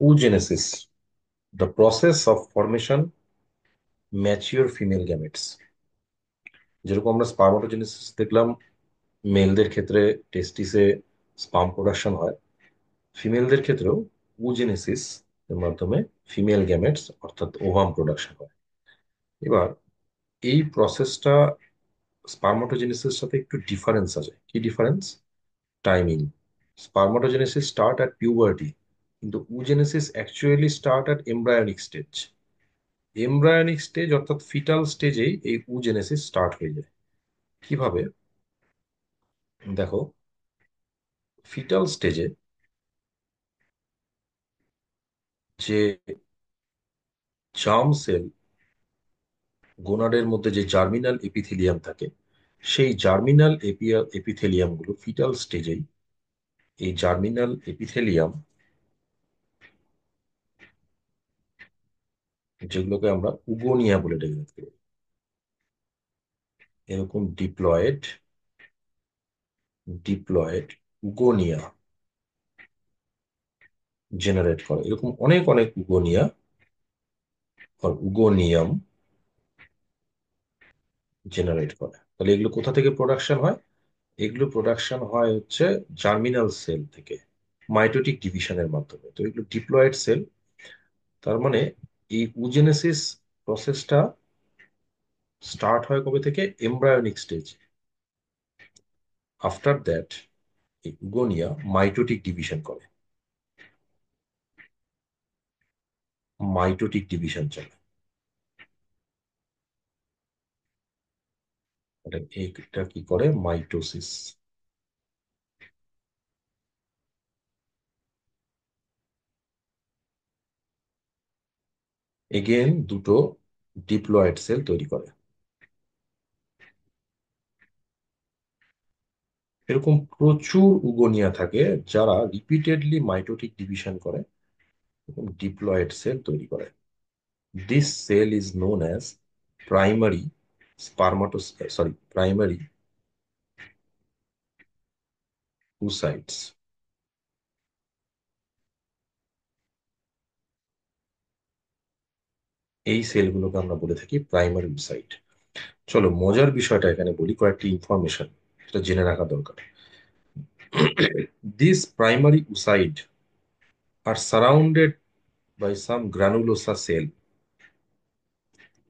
oogenesis, the process of formation mature female gametes। যেরকম আমরা spermatogenesis দেখলাম, মেলদের ক্ষেত্রে টেস্টিসে স্পার্ম প্রোডাকশন হয়, ফিমেলদের ক্ষেত্রেও oogenesis এর মাধ্যমে ফিমেল গ্যামেটস অর্থাৎ ওভাম প্রোডাকশন হয়। এবার এই প্রসেসটা স্পার্মাটোজেনেসিস সাথে একটু ডিফারেন্স আছে। কি difference? Timing. Spermatogenesis start at puberty, কিন্তু oogenesis actually start at embryonic stage. Embryonic stage অর্থাৎ ফিটাল স্টেজেই এই oogenesis স্টার্ট হয়ে যায়। কিভাবে? দেখো, ফিটাল স্টেজে যে জার্ম সেল, গোনাডের মধ্যে যে জার্মিনাল এপিথেলিয়াম থাকে, সেই জার্মিনাল এপিথেলিয়াম গুলো ফিটাল স্টেজেই, এই জার্মিনাল এপিথেলিয়াম, যেগুলোকে আমরা উগোনিয়া বলে ডেকে থাকি, এরকম ডিপ্লয়েড ডিপ্লয়েড উগোনিয়া জেনারেট করে। এরকম অনেক অনেক উগোনিয়া আর উগোনিয়াম জেনারেট করে। তাহলে এগুলো কোথা থেকে প্রোডাকশন হয়? এগুলো প্রোডাকশন হয় হচ্ছে জার্মিনাল সেল থেকে, মাইটোটিক ডিভিশনের মাধ্যমে। তো এগুলো ডিপ্লয়েড সেল। তার মানে এই উজেনেসিস প্রসেসটা স্টার্ট হয় কবে থেকে? Embryonic stage. আফটার দ্যাট এই উগোনিয়া মাইটোটিক ডিভিশন করে, মাইটোটিক ডিভিশন চলে। এটা কি করে? মাইটোসিস। এগেন দুটো ডিপ্লয়েড সেল তৈরি করে। এরকম প্রচুর উগোনিয়া থাকে যারা রিপিটেডলি মাইটোটিক ডিভিশন করে এবং ডিপ্লয়েড সেল তৈরি করে। This cell is known as primary spermatocytes sorry primary oocytes। এই সেলগুলোকে আমরা বলে থাকি প্রাইমারি oocyte। চলো, মজার বিষয়টা এখানে বলি, কয়েকটি ইনফরমেশন এটা জেনে রাখা দরকার। দিস প্রাইমারি oocyte আর surrounded by some granulosa cell.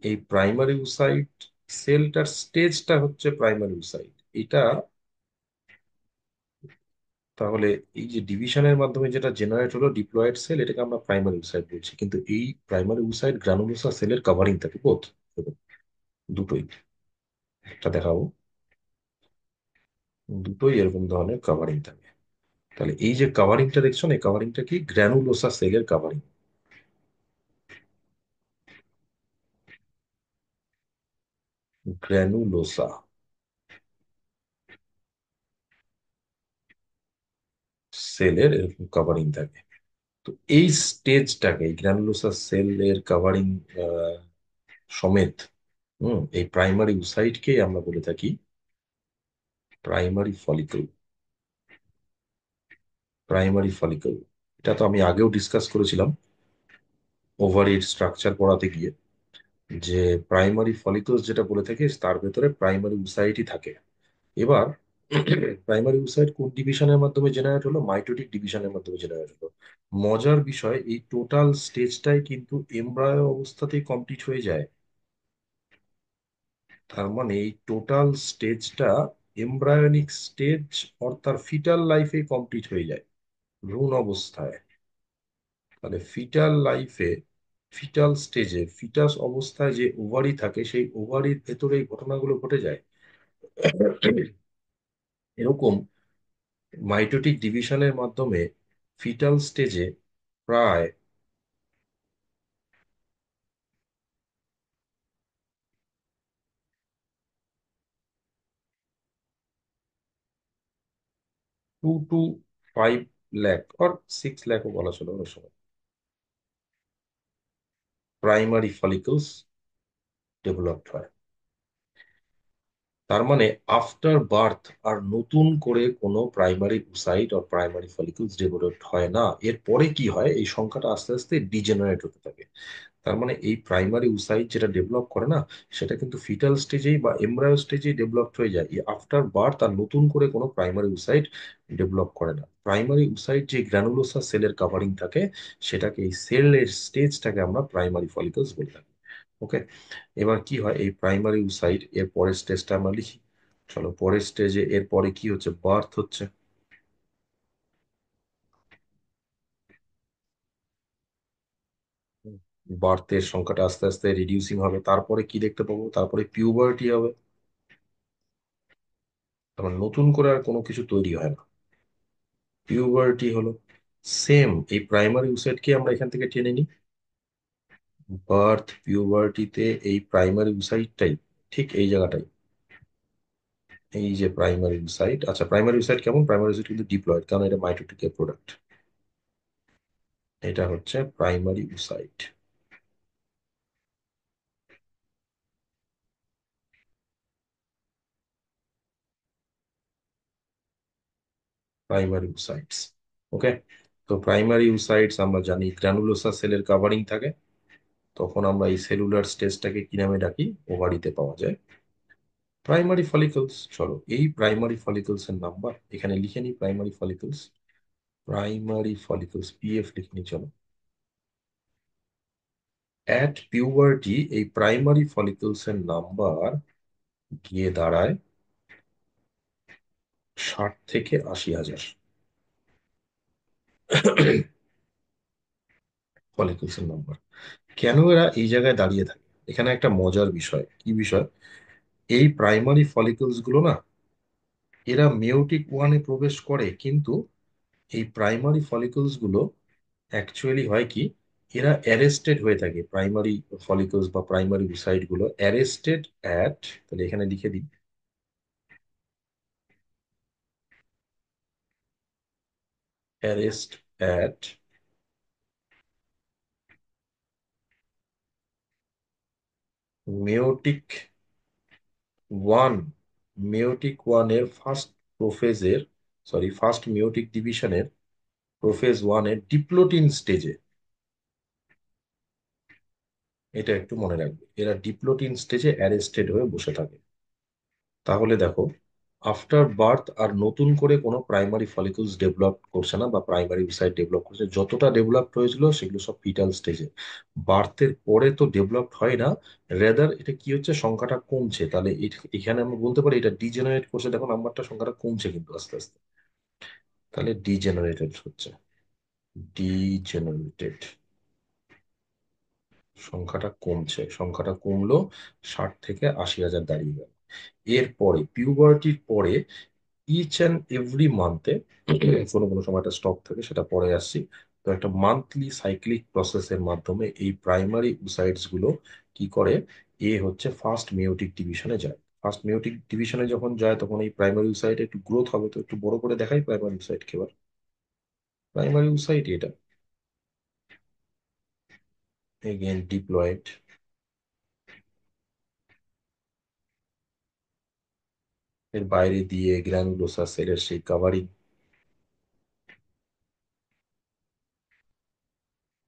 এই প্রাইমারি oocyte সেলটার স্টেজটা হচ্ছে প্রাইমারি oocyte। এটা তাহলে এই যে ডিভিশনের মাধ্যমে যেটা জেনারেট হলো ডিপ্লয়েড সেল, এটাকে আমরা প্রাইমারি oocyte বলছি। কিন্তু এই প্রাইমারি oocyte গ্রানুলোসা সেলের কাভারিং থাকে বোথ, দুটোই। একটা দেখাবো, দুটোই এরকম ধরনের কাভারিং থাকে। তাহলে এই যে কাভারিংটা দেখছো না, এই কাভারিংটা কি? গ্র্যানুলোসা সেলের কাভারিং। গ্র্যানুলোসা সেলের এরকম কাভারিং থাকে। তো এই স্টেজটাকে, এই গ্র্যানুলোসা সেলের কাভারিং সমেত, এই প্রাইমারি উসাইটকেই আমরা বলে থাকি প্রাইমারি ফলিকল। প্রাইমারি ফলিকল, এটা তো আমি আগেও ডিসকাস করেছিলাম ওভারির স্ট্রাকচার পড়াতে গিয়ে, যে প্রাইমারি ফলিকলস যেটা বলে থাকে তার ভেতরে প্রাইমারি উসাইটই থাকে। এবার প্রাইমারি oocyte কোন ডিভিশনের মাধ্যমে জেনারেট হলো? মাইটোটিক ডিভিশনের মাধ্যমে জেনারেট হলো। মজার বিষয়, এই টোটাল স্টেজটাই কিন্তু এমব্রায়ো অবস্থাতেই কমপ্লিট হয়ে যায়। তার মানে এই টোটাল স্টেজটা এমব্রায়োনিক স্টেজ অর্থাৎ ফিটাল লাইফে কমপ্লিট হয়ে যায়, ভ্রূণ অবস্থায়। তাহলে ফিটাল লাইফে, ফিটাল স্টেজে, ফিটাস অবস্থায় যে ওভারি থাকে, সেই ওভারির ভেতরে এই ঘটনাগুলো ঘটে যায়। এরকম মাইটোটিক ডিভিশনের মাধ্যমে ফিটাল স্টেজে প্রায় 2 to 5 লাখ আর 6 লাখও বলা চলে অনেক সময় প্রাইমারি ফলিকলস ডেভেলপড হয়। তার মানে আফটার বার্থ আর নতুন করে কোনো প্রাইমারি উসাইট আর প্রাইমারি ফলিকলস ডেভেলপ হয় না। এরপরে কি হয়, এই সংখ্যাটা আস্তে আস্তে ডিজেনারেট হতে থাকে। তার মানে এই প্রাইমারি উসাইট যেটা ডেভেলপ করে না, সেটা কিন্তু ফিটাল স্টেজেই বা এমব্রায়ো স্টেজেই ডেভেলপ হয়ে যায়। এই আফটার বার্থ আর নতুন করে কোনো প্রাইমারি উসাইট ডেভেলপ করে না। প্রাইমারি উসাইট যে গ্র্যানুলোসা সেলের কাভারিং থাকে, সেটাকে এই সেলের স্টেজটাকে আমরা প্রাইমারি ফলিকলস বলে থাকি। ওকে। এবার কি হয়, এই প্রাইমারি উসাইট এর পরের স্টেজটা আমরা লিখি। চলো, পরের স্টেজে এর পরে কি হচ্ছে, বার্থ হচ্ছে। বার্থের সংখ্যাটা আস্তে আস্তে রিডিউসিং হবে, তারপরে কি দেখতে পাবো, তারপরে পিউবার্টি হবে। তারপর নতুন করে আর কোনো কিছু তৈরি হয় না, পিউবার্টি হলো। সেম এই প্রাইমারি উসাইটকে আমরা এখান থেকে টেনে নিই। বার্থ, পিউবার্টিতে এই প্রাইমারি উসাইটটাই, ঠিক এই জায়গাটাই, এই যে প্রাইমারি উসাইট। আচ্ছা, প্রাইমারি উসাইট কেমন, প্রাইমারি উসাইট কিন্তু ডিপ্লয়েড, কারণ এটা মাইটোটিকের প্রোডাক্ট। এটা হচ্ছে প্রাইমারি উসাইট। প্রাইমারি উসাইটস। ওকে। তো প্রাইমারি উসাইটস আমরা জানি গ্রানুলোসা সেলের কাভারিং থাকে। তখন আমরা এই সেলুলার স্টেজটাকে কি নামে ডাকি, ওভারিতে পাওয়া যায়। প্রাইমারি ফলিকলস, চলো এই প্রাইমারি ফলিকলস এর নাম্বার এখানে লিখে নিই। Primary follicles, primary follicles PF লিখে নিই। চলো, অ্যাট পিউবার্টি এই প্রাইমারি ফলিকলস এর নাম্বার গিয়ে দাঁড়ায় 60 থেকে 80 হাজার ফলিকলস এর নাম্বার। কেন এরা এই জায়গায় দাঁড়িয়ে থাকে, এখানে একটা মজার বিষয়, কি বিষয়, এই প্রাইমারি ফলিকলস গুলো না, এরা মেয়োটিক ওয়ানে প্রবেশ করে, কিন্তু এই প্রাইমারি ফলিকলস গুলো অ্যাকচুয়ালি হয় কি, এরা অ্যারেস্টেড হয়ে থাকে। প্রাইমারি ফলিকলস বা প্রাইমারি উসাইড গুলো অ্যারেস্টেড অ্যাট, তাহলে এখানে লিখে দিই, arrest at meiotic one, meiotic ওয়ানের ফার্স্ট প্রোফেজের, সরি ফার্স্ট মেয়োটিক ডিভিশনের প্রোফেজ ওয়ানের ডিপ্লোটিন স্টেজে। এটা একটু মনে রাখবে, এরা ডিপ্লোটিন স্টেজে অ্যারেস্টেড হয়ে বসে থাকে। তাহলে দেখো, আফটার বার্থ আর নতুন করে কোনো প্রাইমারি ফলিকলস ডেভেলপ করছে না, বা প্রাইমারি উসাইট ডেভেলপ করছে। যতটা ডেভেলপ হয়েছিল সেগুলো সব ফিটাল স্টেজে। বার্থের পরে তো ডেভেলপ হয় না, রেদার এটা কি হচ্ছে, সংখ্যাটা কমছে। তাহলে এখানে আমরা বলতে পারি এটা ডিজেনারেট করছে। দেখো নাম্বারটা, সংখ্যাটা কমছে কিন্তু আস্তে আস্তে। তাহলে ডিজেনারেটেড হচ্ছে, ডিজেনারেটেড, সংখ্যাটা কমছে, সংখ্যাটা কমলো, 60 থেকে 80 হাজার দাঁড়িয়ে গেল। এরপরে পিউবার্টির পরে ইচ অ্যান্ড এভরি মান্থে কোনো কোনো সময় একটা স্টপ থাকে, সেটা পরে আসছি। তো একটা মান্থলি সাইক্লিক প্রসেসের মাধ্যমে এই প্রাইমারি উসাইডস গুলো কি করে, এ হচ্ছে ফার্স্ট মেয়োটিক ডিভিশনে যায়। ফার্স্ট মেয়োটিক ডিভিশনে যখন যায়, তখন এই প্রাইমারি উসাইড একটু গ্রোথ হবে। তো একটু বড় করে দেখাই প্রাইমারি উসাইড কে এবার। প্রাইমারি উসাইড এটা এগেন ডিপ্লয়েড, এর বাইরে দিয়ে গ্রানুলোসা সেলের সেই কাভারিং।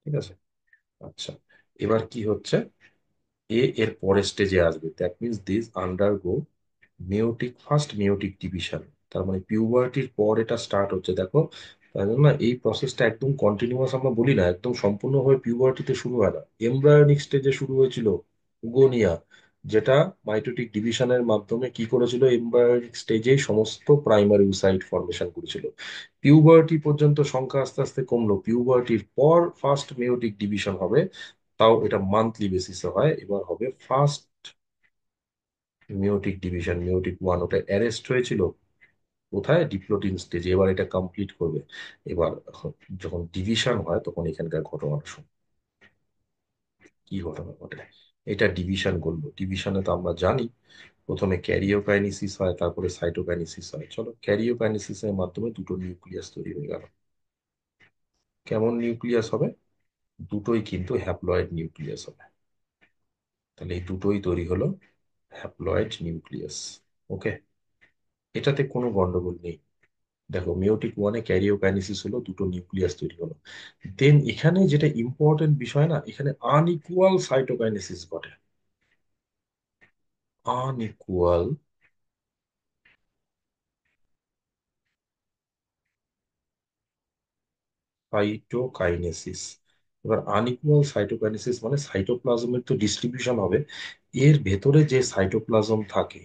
ঠিক আছে। আচ্ছা, এবার কি হচ্ছে, এর পরের স্টেজে আসবে, that means this undergo meiotic, first meiotic division. তার মানে পিউবার্টির পর এটা স্টার্ট হচ্ছে, দেখো। তাই জন্য না, এই প্রসেসটা একদম কন্টিনিউয়াস আমরা বলি না, একদম সম্পূর্ণভাবে পিউবার্টিতে শুরু হয় না। এমব্রায়োনিক স্টেজে শুরু হয়েছিল, উগোনিয়া, যেটা মাইটোটিক ডিভিশনের মাধ্যমে কি করেছিল, এমব্রায়োনিক স্টেজেই সমস্ত প্রাইমারি উসাইট ফর্মেশন করেছিল। পিউবার্টি পর্যন্ত সংখ্যা আস্তে আস্তে কমলো, পিউবার্টির পর ফার্স্ট মেয়োটিক ডিভিশন হবে। তাও এটা মান্থলি বেসিসে হয়। এবার হবে ফার্স্ট মিওটিক ডিভিশন, মিওটিক ওয়ান, ওটা অ্যারেস্ট হয়েছিল কোথায়, ডিপ্লোটিন স্টেজে। এবার এটা কমপ্লিট করবে। এবার যখন ডিভিশন হয়, তখন এখানকার ঘটনাটা শুন, কি ঘটনা ঘটে। এটা ডিভিশন করলো, ডিভিশনে তো আমরা জানি প্রথমে ক্যারিওকাইনেসিস হয়, তারপরে সাইটোকাইনেসিস হয়। চলো, ক্যারিওকাইনেসিসের মাধ্যমে দুটো নিউক্লিয়াস তৈরি হয়ে গেল। কেমন নিউক্লিয়াস হবে, দুটোই কিন্তু হ্যাপ্লয়েড নিউক্লিয়াস হবে। তাহলে এই দুটোই তৈরি হলো হ্যাপ্লয়েড নিউক্লিয়াস। ওকে, এটাতে কোনো গন্ডগোল নেই। দেখো, মিওটিক ওয়ানে ক্যারিওকাইনেসিস হলো, দুটো নিউক্লিয়াস তৈরি হলো। দেন এখানে যেটা ইম্পর্টেন্ট বিষয় না, এখানে আনইকুয়াল সাইটোকাইনেসিস ঘটে। Unequal cytokinesis. এবার আনইকুয়াল সাইটোকাইনেসিস মানে সাইটোপ্লাজমের তো ডিস্ট্রিবিউশন হবে, এর ভেতরে যে সাইটোপ্লাজম থাকে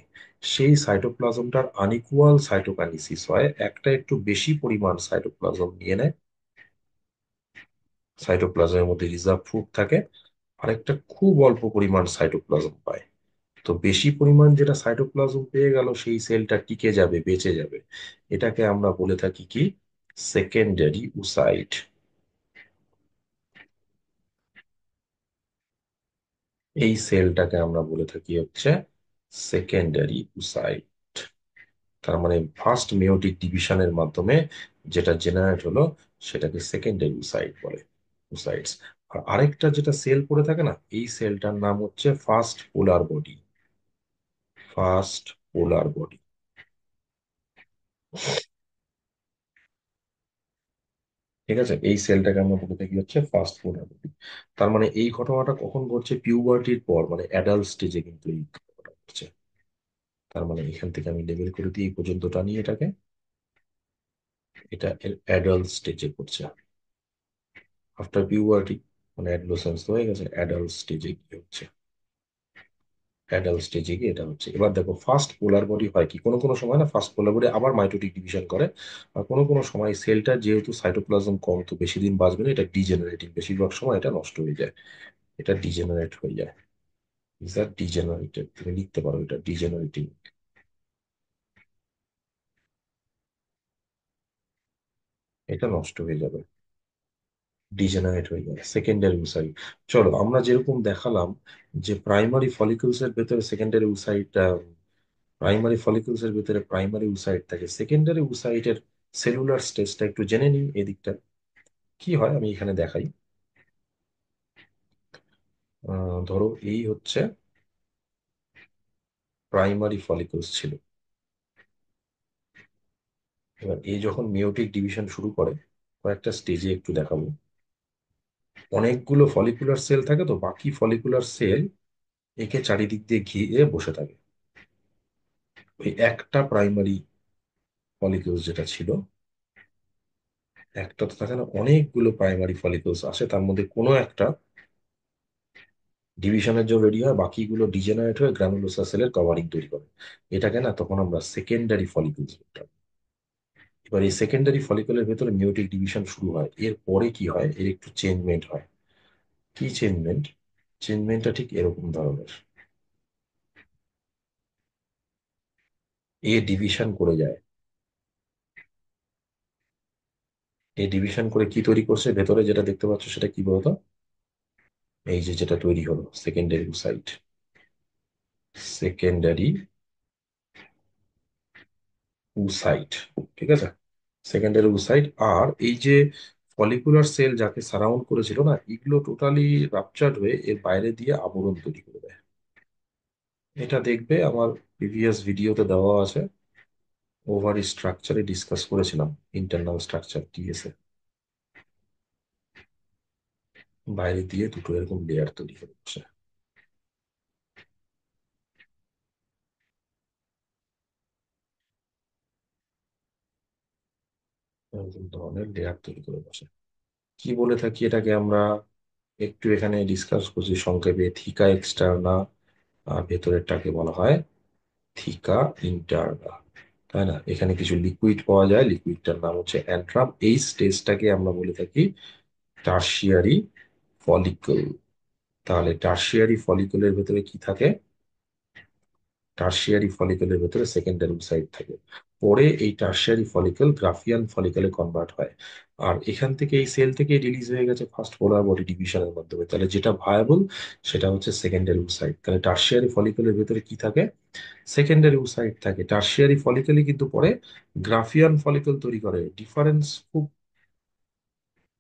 সেই সাইটোপ্লাজমটার আনইকুয়াল সাইটোকাইনেসিস হয়। একটা একটু বেশি পরিমাণ সাইটোপ্লাজম নিয়ে নেয়, সাইটোপ্লাজমের মধ্যে রিজার্ভ ফুড থাকে, আরেকটা খুব অল্প পরিমাণ সাইটোপ্লাজম পায়। তো বেশি পরিমাণ যেটা সাইটোপ্লাজম পেয়ে গেল সেই সেলটা টিকে যাবে, বেঁচে যাবে। এটাকে আমরা বলে থাকি কি, সেকেন্ডারি উসাইট। এই সেলটাকে আমরা বলে থাকি হচ্ছে সেকেন্ডারি উসাইট। তার মানে ফার্স্ট মেয়োটিক ডিভিশনের মাধ্যমে যেটা জেনারেট হলো সেটাকে সেকেন্ডারি উসাইট বলে, উসাইটস। আর আরেকটা যেটা সেল পড়ে থাকে না, এই সেলটার নাম হচ্ছে ফার্স্ট পোলার বডি। ফার্স্ট পোলার বডি। ঠিক আছে, এই সেলটাকে আমরা বলে থাকি হচ্ছে ফার্স্ট পোলার বডি। তার মানে এই ঘটনাটা কখন ঘটছে, পিউবার্টির পর, মানে অ্যাডাল্ট স্টেজে কিন্তু এই ঘটনাটা ঘটছে। তার মানে এখান থেকে আমি লেবেল করে দিই এই পর্যন্তটা নিয়ে এটাকে, এটা অ্যাডাল্ট স্টেজে ঘটছে। আফটার পিউবার্টি মানে অ্যাডোলেসেন্স হয়ে গেছে, অ্যাডাল্ট স্টেজে কি হচ্ছে, অ্যাডাল্ট স্টেজে গিয়ে এটা হচ্ছে। এবার দেখো, ফার্স্ট পোলার বডি হয় কি, কোনো কোনো সময় না ফার্স্ট পোলার বডি আবার মাইটোটিক ডিভিশন করে। আর কোনো কোনো সময় সেলটা যেহেতু সাইটোপ্লাজম কম, তো বেশি দিন বাঁচবে না, এটা ডিজেনারেটিং, বেশিরভাগ সময় এটা নষ্ট হয়ে যায়, এটা ডিজেনারেট হয়ে যায়। ইজ আর ডিজেনারেটেড, তুমি লিখতে পারো এটা ডিজেনারেটিং। এটা নষ্ট হয়ে যাবে, ডিজেনারেট হয়ে যাবে, সেকেন্ডারি উসাইট। চলো আমরা যেরকম দেখালাম যে প্রাইমারি ফলিকলস এর ভেতরে সেকেন্ডারি উসাইট, প্রাইমারি ফলিকলস এর ভেতরে প্রাইমারি উসাইট থাকে, সেকেন্ডারি উসাইটের সেলুলার স্টেজটা একটু জেনে নিই এদিকটা। কি হয় আমি এখানে দেখাই। ধরো এই হচ্ছে প্রাইমারি ফলিকলস ছিল। এবার এই যখন মিওটিক ডিভিশন শুরু করে, কয়েকটা স্টেজে একটু দেখাবো। অনেকগুলো ফলিকুলার সেল থাকে, তো বাকি ফলিকুলার সেল একে চারিদিক দিয়ে ঘিরে বসে থাকে। ওই একটা প্রাইমারি ফলিকলস যেটা ছিল, একটা তো থাকে না, অনেকগুলো প্রাইমারি ফলিকলস আসে, তার মধ্যে কোনো একটা ডিভিশনের জন্য রেডি হয়, বাকিগুলো ডিজেনারেট হয়ে গ্রানুলোসার সেলের কভারিং তৈরি করে। এটাকে না তখন আমরা সেকেন্ডারি ফলিকলস বলতাম। এবার এই সেকেন্ডারি ফলিকলের ভেতরে মিওটিক ডিভিশন শুরু হয়, এর পরে কি হয়, এর একটু চেঞ্জমেন্ট হয়। কি চেঞ্জমেন্ট? চেঞ্জমেন্টটা ঠিক এরকম ধরনের, এ ডিভিশন করে যায়। এ ডিভিশন করে কি তৈরি করছে ভেতরে যেটা দেখতে পাচ্ছ সেটা কি বলতো, এই যে যেটা তৈরি হলো সেকেন্ডারি উসাইট। সেকেন্ডারি উসাইট, ঠিক আছে, সেকেন্ডারি উসাইট। আর এই যে ফলিকুলার সেল যাকে সারাউন্ড করেছিল না, এগুলো টোটালি রাপচার্ড হয়ে এর বাইরে দিয়ে আবরণ তৈরি করে দেয়। এটা দেখবে আমার প্রিভিয়াস ভিডিওতে দেওয়া আছে, ওভারি স্ট্রাকচারে ডিসকাস করেছিলাম, ইন্টারনাল স্ট্রাকচার টিএসএ। বাইরে দিয়ে দুটো এরকম লেয়ার তৈরি করে বসে, এরকম ধরনের লেয়ার তৈরি করে বসে। কি বলে থাকি এটাকে আমরা, একটু এখানে ডিসকাস করছি সংক্ষেপে, থিকা এক্সটার্না, আর ভেতরেরটাকে বলা হয় থিকা ইন্টারনা। তাই না, এখানে কিছু লিকুইড পাওয়া যায়, লিকুইডটার নাম হচ্ছে অ্যান্ট্রাম। এই স্টেজটাকে আমরা বলে থাকি টার্সিয়ারি ফলিকল। তাহলে টার্সিয়ারি ফলিকলের ভেতরে কি থাকে, টার্সিয়ারি ফলিকলের ভেতরে সেকেন্ডারি সাইট থাকে। পরে এই টার্সিয়ারি ফলিকল গ্রাফিয়ান ফলিকলে কনভার্ট হয়। আর এখান থেকে এই সেল থেকে রিলিজ হয়ে গেছে ফার্স্ট পোলার বডি ডিভিশনের মাধ্যমে। তাহলে যেটা ভায়াবল সেটা হচ্ছে সেকেন্ডারি সাইট। তাহলে টার্সিয়ারি ফলিকলের ভেতরে কি থাকে, সেকেন্ডারি সাইট থাকে। টার্সিয়ারি ফলিকলই কিন্তু পরে গ্রাফিয়ান ফলিকল তৈরি করে। ডিফারেন্স খুব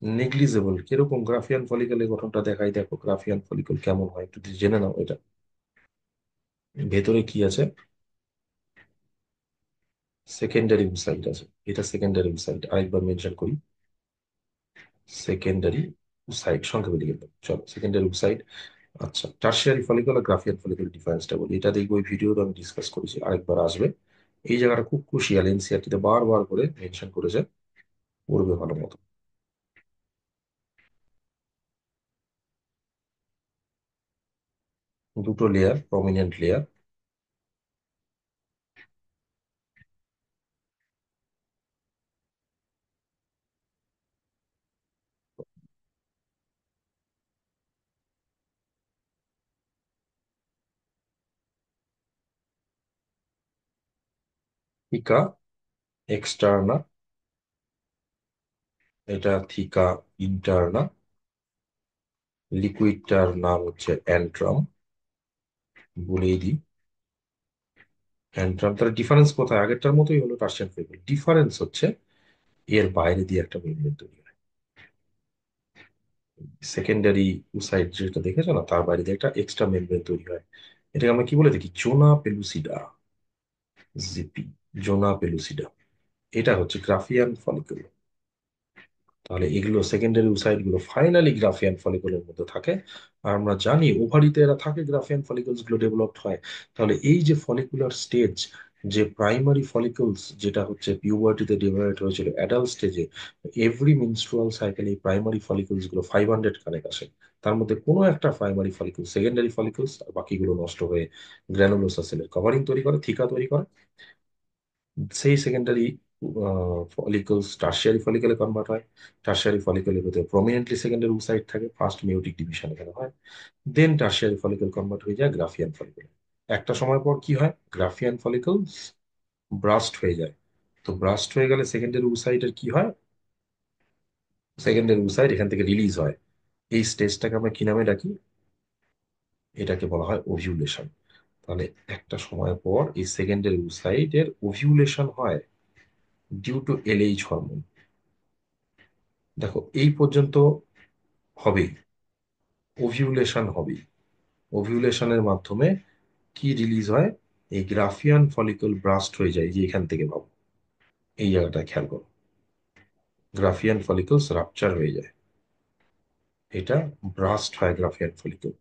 নেগলিজেবল। কিরকম গ্রাফিয়ান ফলিকলের গঠনটা দেখাই, দেখো গ্রাফিয়ান ফলিকল কেমন হয় একটু জেনে নাও এটা। ভেতরে কি আছে, সেকেন্ডারি উসাইট আছে, এটা সেকেন্ডারি উসাইট, আরেকবার মেনশন করি। সেকেন্ডারি উসাইট সংক্ষেপে লিখে দেবো, চলো সেকেন্ডারি উসাইট। আচ্ছা, টার্সিয়ারি ফলিকল আর গ্রাফিয়ান ফলিকল ডিফারেন্সটা বলি, এটা দেখবো ওই ভিডিওতে আমি ডিসকাস করেছি, আরেকবার আসবে। এই জায়গাটা খুব ক্রুশিয়াল, এনসিআরটিতে বারবার করে মেনশন করেছে, পড়বে ভালো মতো। দুটো লেয়ার, প্রমিনেন্ট লেয়ার। থিকা এক্সটার্না, এটা থিকা ইন্টারনা, লিকুইডটার নাম হচ্ছে অ্যান্ট্রাম, বলেই দিই। অ্যান্ট্রাম, তার ডিফারেন্স কোথায়? আগেরটার মতোই হলো টার্সিয়ান ফলিকল, ডিফারেন্স হচ্ছে এর বাইরে দিয়ে একটা মেমব্রেন তৈরি হয়। সেকেন্ডারি উসাইড যেটা দেখেছো না, তার বাইরে দিয়ে একটা এক্সট্রা মেমব্রেন তৈরি হয়। এটাকে আমরা কি বলে দেখি? জোনা পেলুসিডা, জিপি, জোনা পেলুসিডা। এটা হচ্ছে গ্রাফিয়ান ফলিকল। তাহলে এগুলো সেকেন্ডারি উসাইড গুলো ফাইনালি গ্রাফিয়ান ফলিকলের মধ্যে থাকে। আর আমরা জানি ওভারিতে এরা থাকে, গ্রাফিয়ান ফলিকলস গুলো ডেভেলপড হয়। তাহলে এই যে ফলিকুলার স্টেজ, যে প্রাইমারি ফলিকলস যেটা হচ্ছে পিউবার্টিতে ডেভেলপ হয়েছিল অ্যাডাল্ট স্টেজে, এভরি মিনস্ট্রুয়াল সাইকেল এই প্রাইমারি ফলিকলস গুলো 500 কানেক আসে। তার মধ্যে কোনো একটা প্রাইমারি ফলিকল সেকেন্ডারি ফলিকলস, আর বাকিগুলো নষ্ট হয়ে গ্র্যানুলোসা সেলের কভারিং তৈরি করে, থিকা তৈরি করে। সেই সেকেন্ডারি ফলিকলস টার্সিয়ারি ফলিকলে কনভার্ট হয়। টার্সিয়ারি ফলিকলের ভিতরে প্রমিনেন্টলি সেকেন্ডারি উসাইট থাকে, ফার্স্ট মিওটিক ডিভিশন এখানে হয়। দেন টার্সিয়ারি ফলিকল কনভার্ট হয়ে যায় গ্রাফিয়ান ফলিকলে। একটা সময় পর কি হয়? গ্রাফিয়ান ফলিকলস ব্রাস্ট হয়ে যায়। তো ব্রাস্ট হয়ে গেলে সেকেন্ডারি উসাইটের কি হয়? সেকেন্ডারি উসাইট এখান থেকে রিলিজ হয়। এই স্টেজটাকে আমরা কি নামে ডাকি? এটাকে বলা হয় ওভিউলেশন। তাহলে একটা সময় পর এই সেকেন্ডারি উসাইটের ওভিউলেশন হয় ডিউ টু এলএইচ হরমোন। দেখো এই পর্যন্ত হবেই, ওভিউলেশন হবেই। ওভিউলেশনের মাধ্যমে কি রিলিজ হয়? এই গ্রাফিয়ান ফলিকল ব্রাস্ট হয়ে যায়, যে এখান থেকে পাবো, এই জায়গাটা খেয়াল করো, গ্রাফিয়ান ফলিকলস রাপচার হয়ে যায়, এটা ব্রাস্ট হয় গ্রাফিয়ান ফলিকল।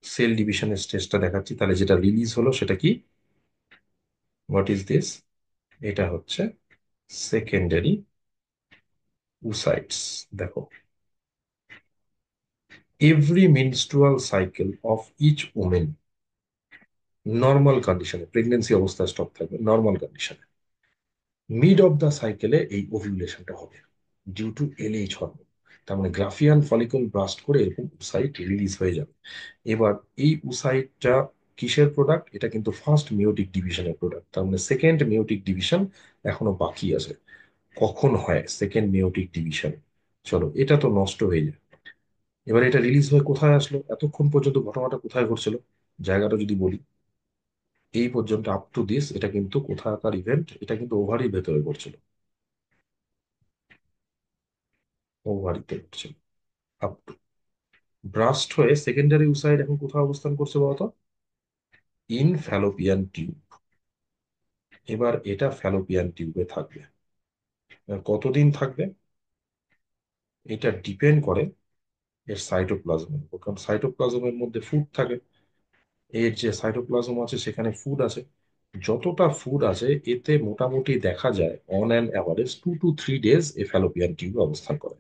সেল ডিভিশনের স্টেজটা দেখাচ্ছি, তাহলে যেটা রিলিজ হলো সেটা কি? What is this? এটা হচ্ছে সেকেন্ডারি উসাইটস। দেখো, every menstrual cycle of each women, normal কন্ডিশনে, প্রেগনেন্সি অবস্থায় স্টপ থাকবে নর্মাল কন্ডিশনে, মিড অফ দ্য সাইকেলে এই ওভিউলেশনটা হবে ডিউ টু এলএইচ হরমোন। তার মানে গ্রাফিয়ান ফলিকল ব্রাস্ট করে এরকম উসাইট রিলিজ হয়ে যাবে। এবার এই উসাইটটা কিসের প্রোডাক্ট? এটা কিন্তু ফার্স্ট মিওটিক ডিভিশনের প্রোডাক্ট, তার মানে সেকেন্ড মিওটিক ডিভিশন এখনো বাকি আছে। কখন হয় সেকেন্ড মিওটিক ডিভিশন? চলো, এটা তো নষ্ট হয়ে যায়। এবার এটা রিলিজ হয়ে কোথায় আসলো? এতক্ষণ পর্যন্ত ঘটনাটা কোথায় ঘটছিল? জায়গাটা যদি বলি, এই পর্যন্ত আপ টু দিস এটা কিন্তু কোথাকার ইভেন্ট? এটা কিন্তু ওভারির ভেতরে ঘটছিল, ওভারিতে ঘটছিল। আপ টু ব্রাস্ট হয়ে সেকেন্ডারি উসাইড এখন কোথায় অবস্থান করছে বলতো? In Fallopian tube. এবার এটা ফ্যালোপিয়ান টিউবে থাকবে। কতদিন থাকবে? এটা ডিপেন্ড করে এর সাইটোপ্লাজমের উপর, কারণ সাইটোপ্লাজমের মধ্যে ফুড থাকে। এর যে সাইটোপ্লাজম আছে সেখানে ফুড আছে, যতটা ফুড আছে এতে মোটামুটি দেখা যায় on an average 2 to 3 days A Fallopian টিউবে অবস্থান করে।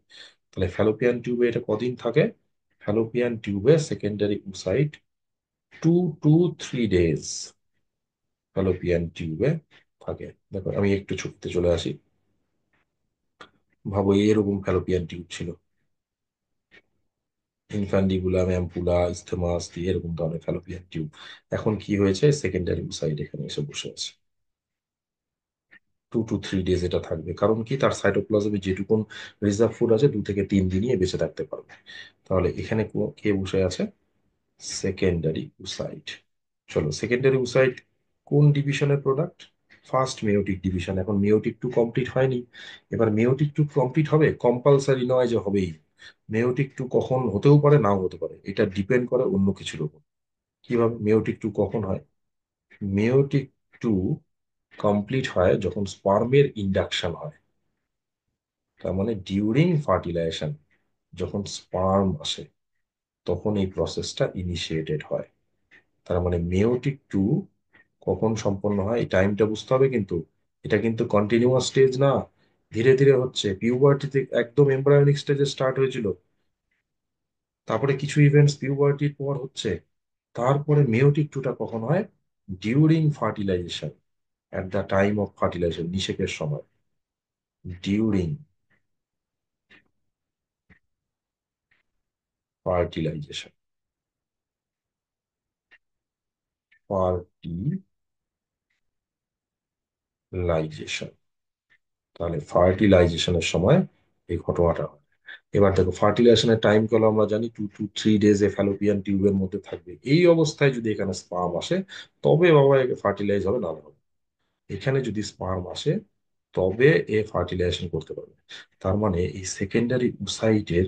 তাহলে ফ্যালোপিয়ান টিউবে এটা কদিন থাকে? ফ্যালোপিয়ান টিউবে secondary oocyte 2 to 3 days Fallopian টিউবে থাকে। দেখো আমি একটু ছুটতে চলে আসি, ভাবো এরকম ফ্যালোপিয়ান টিউব ছিল, ইনফ্যান্ডিবুলাম, অ্যাম্পুলা, ইস্থেমাস দিয়ে এরকম ধরনের ফ্যালোপিয়ান টিউব। এখন কি হয়েছে? সেকেন্ডারি উসাইট এখানে এসে বসে আছে। 2 to 3 ডেজ এটা থাকবে, কারণ কি? তার সাইটোপ্লাজমে যেটুকুন রিজার্ভ ফুড আছে 2 থেকে 3 দিনই এ বেঁচে থাকতে পারবে। তাহলে এখানে কে বসে আছে? Secondary oocyte. চলো, সেকেন্ডারি উসাইট কোন ডিভিশনের প্রোডাক্ট? First meiotic division. এখন মেয়োটিক টু কমপ্লিট হয়নি, এবার মেয়োটিক টু কমপ্লিট হবে, কম্পালসারি নয় যে হবেই। মেয়োটিক টু কখন হতেও পারে, নাও হতে পারে, এটা ডিপেন্ড করে অন্য কিছুর উপর। কিভাবে মেয়োটিক টু কখন হয়? মেয়োটিক টু কমপ্লিট হয় যখন স্পার্মের ইন্ডাকশন হয়। তার মানে ডিউরিং ফার্টিলাইজেশন, যখন স্পার্ম আসে তখন এই প্রসেসটা ইনিশিয়েটেড হয়। তার মানে মেয়োটিক টু কখন সম্পন্ন হয় এই টাইমটা বুঝতে হবে কিন্তু। এটা কিন্তু কন্টিনিউয়াস স্টেজ না, ধীরে ধীরে হচ্ছে। পিউবার্টিতে একদম এমব্রায়োনিক স্টেজে স্টার্ট হয়েছিল, তারপরে কিছু ইভেন্টস পিউবার্টির পর হচ্ছে, তারপরে মেয়োটিক টুটা কখন হয়? During fertilization, at the time of fertilization, নিষেকের সময়। ডিউরিং ফার্টিলাইজেশন, ফার্টিলাইজেশন, তাহলে ফার্টিলাইজেশনের সময় এই ঘটনাটা হয়। এবার দেখো, ফার্টিলাইজেশনের টাইম কল আমরা জানি 2 to 3 days এ ফ্যালোপিয়ান টিউবের মধ্যে থাকবে। এই অবস্থায় যদি এখানে স্পার্ম আসে তবে বাবা একে ফার্টিলাইজ হবে, না হবে। এখানে যদি স্পার্ম আসে তবে এ ফার্টিলাইজেশন করতে পারবে। তার মানে এই সেকেন্ডারি উসাইটের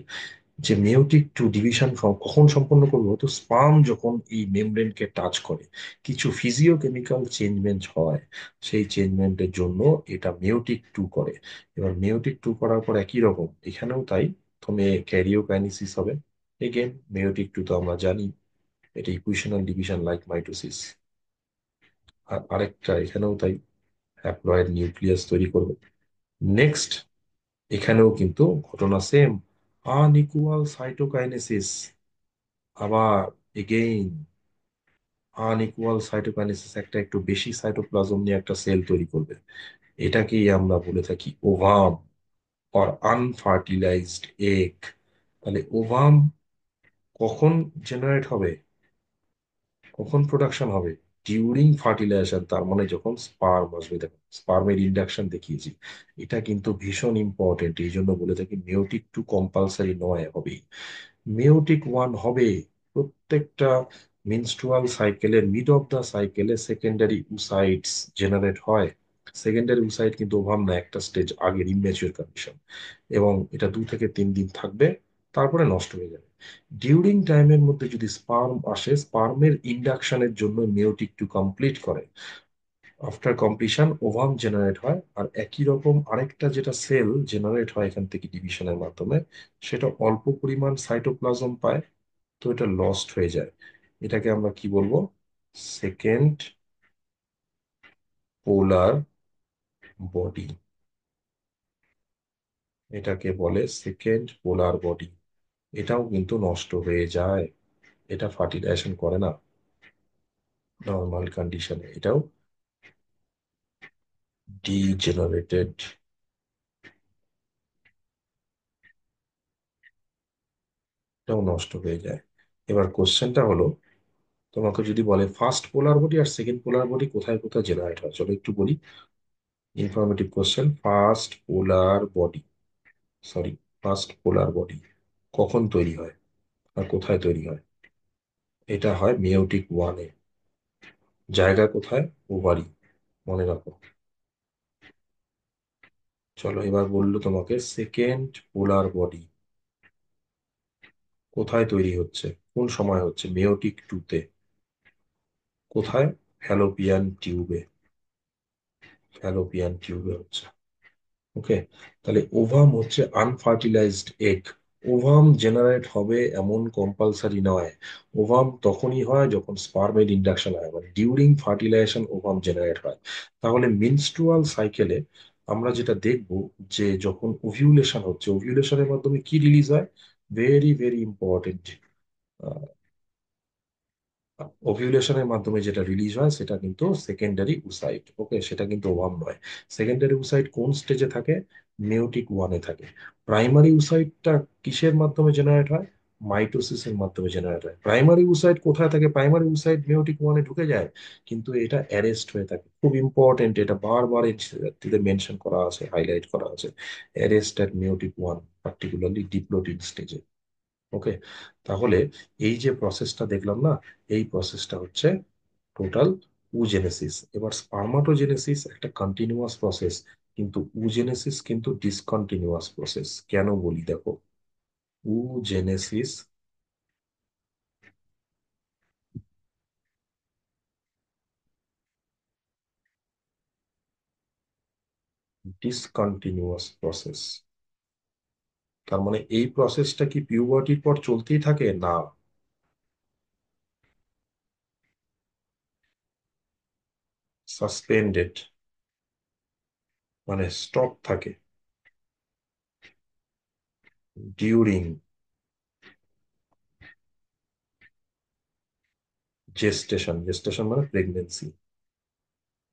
যে মেয়োটিক টু ডিভিশন কখন সম্পন্ন করবো, তো স্পার্ম যখন এই মেমব্রেনকে টাচ করে কিছু ফিজিওকেমিক্যাল চেঞ্জমেন্ট হয়, সেই চেঞ্জমেন্টের জন্য এটা মেয়োটিক টু করে। এবার মেয়োটিক টু করার পর একই রকম এখানেও তাই, প্রথমে ক্যারিওকাইনেসিস হবে। এগেন মেয়োটিক টু তো আমরা জানি এটা ইকুয়েশনাল ডিভিশন লাইক মাইটোসিস। আর আরেকটা এখানেও তাই, হ্যাপ্লয়েড নিউক্লিয়াস তৈরি করবে। নেক্সট এখানেও কিন্তু ঘটনা সেম, আনইকুয়াল সাইটোকাইনেসিস। আবার এগেইন আনইকুয়াল সাইটোকাইনেসিস, একটা একটু বেশি সাইটোপ্লাজম নিয়ে একটা সেল তৈরি করবে। এটাকেই আমরা বলে থাকি ওভাম অর আনফার্টিলাইজড এগ। তাহলে ওভাম কখন জেনারেট হবে, কখন প্রোডাকশন হবে? ডিউরিং ফার্টিলাইজেশন, তার মানে যখন স্পার্ম আসবে। দেখো স্পার্মের ইন্ডাকশন দেখিয়েছি, এটা কিন্তু ভীষণ ইম্পর্টেন্ট। এই জন্য বলে থাকি মেয়োটিক টু কম্পালসারি নয়, হবেই। মেয়োটিক ওয়ান হবে প্রত্যেকটা মিনস্ট্রুয়াল সাইকেলের মিড অফ দা সাইকেলে সেকেন্ডারি উসাইটস জেনারেট হয়। সেকেন্ডারি উসাইট কিন্তু ওভাম না, একটা স্টেজ আগের ইম্যাচিউর কন্ডিশন, এবং এটা 2 থেকে 3 দিন থাকবে, তারপরে নষ্ট হয়ে যাবে। ডিউরিং টাইমের মধ্যে যদি স্পার্ম আসে, স্পার্মের ইন্ডাকশনের জন্য মেয়োটিক টু কমপ্লিট করে। আফটার কমপ্লিশন ওভাম জেনারেট হয়, আর একই রকম আরেকটা যেটা সেল জেনারেট হয় এখান থেকে ডিভিশনের মাধ্যমে, সেটা অল্প পরিমাণ সাইটোপ্লাজম পায়, তো এটা লস্ট হয়ে যায়। এটাকে আমরা কি বলবো? সেকেন্ড পোলার বডি। এটাকে বলে সেকেন্ড পোলার বডি। এটাও কিন্তু নষ্ট হয়ে যায়, এটা ফার্টিলাইজেশন করে না নর্মাল কন্ডিশনে, এটাও ডিজেনারেটেড, এটাও নষ্ট হয়ে যায়। এবার কোশ্চেনটা হলো, তোমাকে যদি বলে ফার্স্ট পোলার বডি আর সেকেন্ড পোলার বডি কোথায় কোথায় জেনারেট হয়, চলো একটু বলি। ইনফরমেটিভ কোশ্চেন, ফার্স্ট পোলার বডি, সরি, ফার্স্ট পোলার বডি কখন তৈরি হয় আর কোথায় তৈরি হয়? এটা হয় মেয়োটিক ওয়ানে। জায়গা কোথায়? ওভারি, মনে রাখো। চলো এবার বললো তোমাকে সেকেন্ড পোলার বডি কোথায় তৈরি হচ্ছে, কোন সময় হচ্ছে? মেয়োটিক টুতে। কোথায়? ফ্যালোপিয়ান টিউবে, ফ্যালোপিয়ান টিউবে হচ্ছে। ওকে, তাহলে ওভাম হচ্ছে আনফার্টিলাইজড এগ। ওভাম জেনারেট হবে এমন কম্পালসারি নয়। ওভাম তখনই হয় যখন স্পার্মের ইন্ডাকশন হয়, মানে ডিউরিং ফার্টিলাইজেশন ওভাম জেনারেট হয়। তাহলে মিনস্ট্রুয়াল সাইকেলে আমরা যেটা দেখব, যে যখন ওভিউলেশন হচ্ছে, ওভিউলেশনের মাধ্যমে কি রিলিজ হয়? ভেরি ভেরি ইম্পর্টেন্ট, ওভিউলেশনের মাধ্যমে যেটা রিলিজ হয় সেটা কিন্তু সেকেন্ডারি উসাইট। ওকে, সেটা কিন্তু ওভাম নয়। সেকেন্ডারি উসাইট কোন স্টেজে থাকে? মেয়োটিক ওয়ানে থাকে। প্রাইমারি উসাইটটা কিসের মাধ্যমে জেনারেট হয়? মাইটোসিসের মাধ্যমে জেনারেট হয়। প্রাইমারি উসাইট কোথায় থাকে? প্রাইমারি উসাইট মেয়োটিক ওয়ানে ঢুকে যায়, কিন্তু এটা অ্যারেস্ট হয়ে থাকে। খুব ইম্পর্টেন্ট, এটা বারবার মেনশন করা আছে, হাইলাইট করা আছে। Arrest at meiotic one, particularly ডিপ্লোটিড স্টেজে। ওকে, তাহলে এই যে প্রসেসটা দেখলাম না, এই প্রসেসটা হচ্ছে টোটাল উজেনেসিস। এবার স্পার্মাটোজেনেসিস একটা কন্টিনিউয়াস প্রসেস, কিন্তু উজেনেসিস কিন্তু ডিসকন্টিনিউয়াস প্রসেস। কেন বলি দেখো, উজেনেসিস ডিসকন্টিনিউয়াস প্রসেস, তার মানে এই প্রসেসটা কি পিউবার্টির পর চলতেই থাকে? না, সাসপেন্ডেড, মানে স্টপ থাকে ডিউরিং জেস্টেশন। জেস্টেশন মানে প্রেগনেন্সি,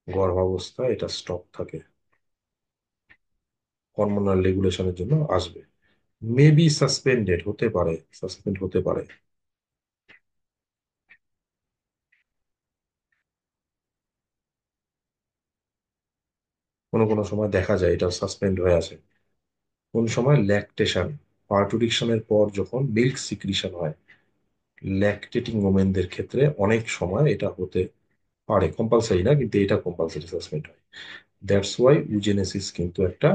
গর্ভাবস্থা, এটা স্টপ থাকে, হরমোনাল রেগুলেশনের জন্য আসবে। মে বি সাসপেন্ডেড, হতে পারে, সাসপেন্ড হতে পারে। কোনো কোনো সময় দেখা যায় এটা সাসপেন্ড হয়ে আছে। কোন সময়? ল্যাকটেশন, পার্টুরিশনের পর যখন মিল্ক সিক্রিশন হয়, ল্যাকটেটিং ওমেনদের ক্ষেত্রে অনেক সময় এটা হতে পারে, কম্পালসারি না, কিন্তু এটা কম্পালসারি সাসপেন্ড হয়। দ্যাটস ওয়াই ইউজেনেসিস কিন্তু একটা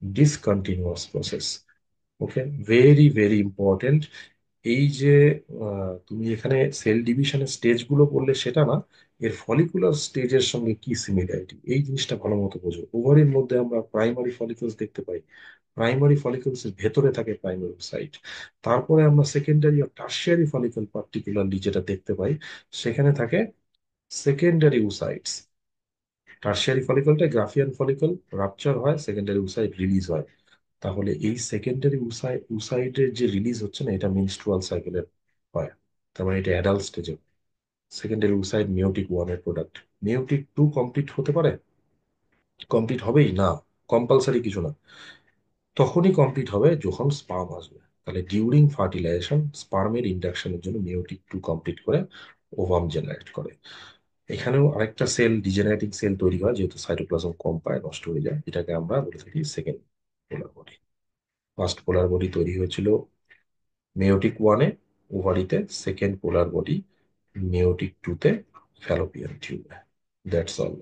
ডিসকন্টিনিউয়াস প্রসেস। ওকে, ভেরি ভেরি ইম্পর্টেন্ট। এই যে তুমি এখানে সেল ডিভিশনের স্টেজ গুলো বললে সেটা না, এর ফলিকুলার স্টেজের সঙ্গে কি সিমিলারিটি, এই জিনিসটা ভালো মতো বোঝো। ওভারির মধ্যে আমরা প্রাইমারি ফলিকলস দেখতে পাই, প্রাইমারি ফলিকলস এর ভেতরে থাকে প্রাইমারি সাইট। তারপরে আমরা সেকেন্ডারি আর টার্সিয়ারি ফলিকল পার্টিকুলারলি যেটা দেখতে পাই, সেখানে থাকে সেকেন্ডারি উসাইটস। টার্সিয়ারি ফলিকলটা গ্রাফিয়ান ফলিকল, রাপচার হয়, সেকেন্ডারি উসাইট রিলিজ হয়। তাহলে এই সেকেন্ডারি উসাইটের যে রিলিজ হচ্ছে না, এটা মেনস্ট্রুয়াল সাইকেলের হয়। তার মানে এটা অ্যাডাল্ট স্টেজে। সেকেন্ডারি উসাইট মিওটিক ওয়ান এর প্রোডাক্ট। মিওটিক টু কমপ্লিট হতে পারে? কমপ্লিট হবেই না, কম্পালসারি কিছু না। তখনই কমপ্লিট হবে যখন স্পার্ম আসবে। তাহলে ডিউরিং ফার্টিলাইজেশন স্পার্মের ইন্ডাকশনের জন্য মিওটিক টু কমপ্লিট করে ওভাম জেনারেট করে। এখানেও আরেকটা সেল, ডিজেনারেটিং সেল তৈরি হয়, যেহেতু সাইটোপ্লাজম কম পায়, নষ্ট হয়ে যায়, এটাকে আমরা বলে থাকি সেকেন্ড পোলার বডি। ফার্স্ট পোলার বডি তৈরি হয়েছিল মেয়োটিক ওয়ানে ওভারিতে, সেকেন্ড পোলার বডি মেয়োটিক টুতে ফ্যালোপিয়ান টিউবে। That's all.